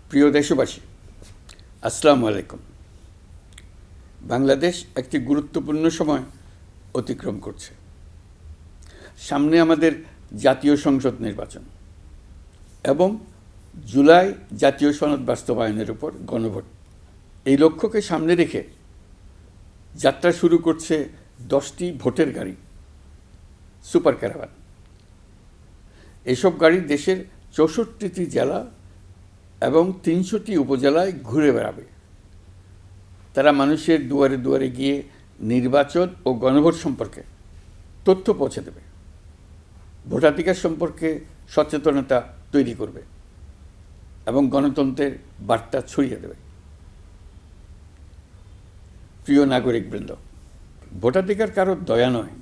প্রিয় দেশবাসী, আসসালামু আলাইকুম। বাংলাদেশ একটি গুরুত্বপূর্ণ সময় অতিক্রম করছে। সামনে আমাদের জাতীয় সংসদ নির্বাচন এবং জুলাই জাতীয় সনদ বাস্তবায়নের উপর গণভোট। এই লক্ষ্যকে সামনে রেখে যাত্রা শুরু করছে 10টি ভোটের গাড়ি, সুপার ক্যারাভান। এসব গাড়ি দেশের 64টি জেলা এবং 300টি উপজেলায় ঘুরে বেড়াবে। তারা মানুষের দুয়ারে দুয়ারে গিয়ে নির্বাচন ও গণভোট সম্পর্কে তথ্য পৌঁছে দেবে, ভোটাধিকার সম্পর্কে সচেতনতা তৈরি করবে এবং গণতন্ত্রের বার্তা ছড়িয়ে দেবে। প্রিয় নাগরিকবৃন্দ, ভোটাধিকার কারো দয়া নয়,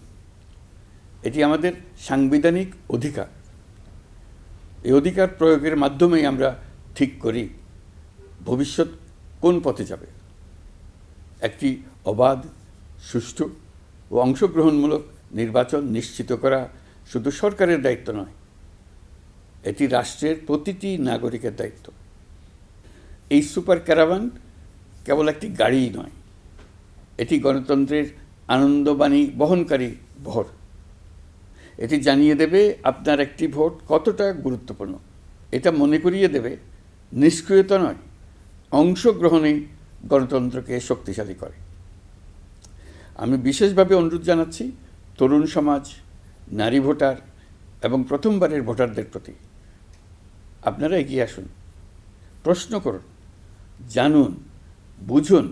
এটি আমাদের সাংবিধানিক অধিকার। এই অধিকার প্রয়োগের মাধ্যমেই আমরা ঠিক করি ভবিষ্যৎ কোন পথে যাবে। একটি অবাধ, সুষ্ঠু ও অংশগ্রহণমূলক নির্বাচন নিশ্চিত করা শুধু সরকারের দায়িত্ব নয়, এটি রাষ্ট্রের প্রতিটি নাগরিকের দায়িত্ব। এই সুপার ক্যারাভান কেবল একটি গাড়িই নয়, এটি গণতন্ত্রের আনন্দবাণী বহনকারী বহর। এটি জানিয়ে দেবে আপনার একটি ভোট কতটা গুরুত্বপূর্ণ। এটা মনে করিয়ে দেবে নিষ্ক্রিয়তা নয়, অংশগ্রহণেই গণতন্ত্রকে শক্তিশালী করে। আমি বিশেষভাবে অনুরোধ জানাচ্ছি তরুণ সমাজ, নারী ভোটার এবং প্রথমবারের ভোটারদের প্রতি, আপনারা এগিয়ে আসুন, প্রশ্ন করুন, জানুন, বুঝুন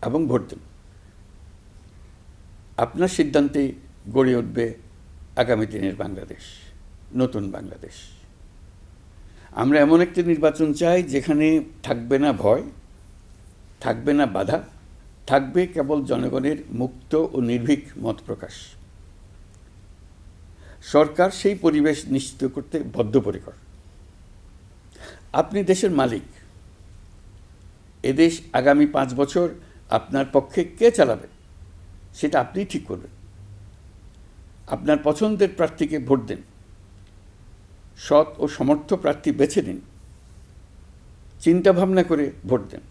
এবং ভোট দিন। আপনার সিদ্ধান্তে গড়ে উঠবে আগামী দিনের বাংলাদেশ, নতুন বাংলাদেশ। আমরা এমন একটি নির্বাচন চাই যেখানে থাকবে না ভয়, থাকবে না বাধা, থাকবে কেবল জনগণের মুক্ত ও নির্ভীক মত প্রকাশ। সরকার সেই পরিবেশ নিশ্চিত করতে বদ্ধপরিকর। আপনি দেশের মালিক। এদেশ আগামী 5 বছর আপনার পক্ষে কে চালাবে সেটা আপনিই ঠিক করবেন। আপনার পছন্দের প্রার্থীকে ভোট দিন, সৎ ও সমর্থ প্রার্থী বেছে নিন, চিন্তা ভাবনা করে ভোট দেন।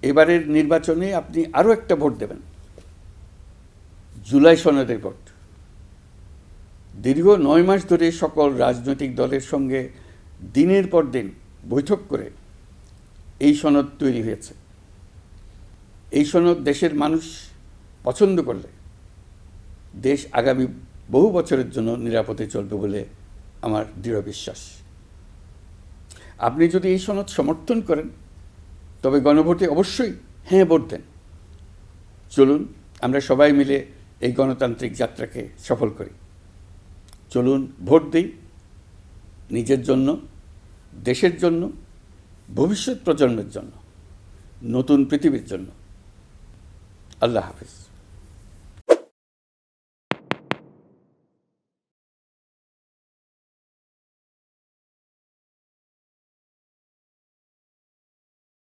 এবারের নির্বাচনে আপনি আরও একটা ভোট দেবেন, জুলাই সনদের ভোট। দীর্ঘ 9 মাস ধরে সকল রাজনৈতিক দলের সঙ্গে দিনের পর দিন বৈঠক করে এই সনদ তৈরি হয়েছে। এই সনদ দেশের মানুষ পছন্দ করলে দেশ আগামী বহু বছরের জন্য নিরাপদে চলবে বলে আমার দৃঢ় বিশ্বাস। আপনি যদি এই সনদ সমর্থন করেন তবে গণভোটে অবশ্যই হ্যাঁ ভোট দেন। চলুন আমরা সবাই মিলে এই গণতান্ত্রিক যাত্রাকে সফল করি। চলুন ভোট দিই, নিজের জন্য, দেশের জন্য, ভবিষ্যৎ প্রজন্মের জন্য, নতুন পৃথিবীর জন্য। আল্লাহ হাফেজ।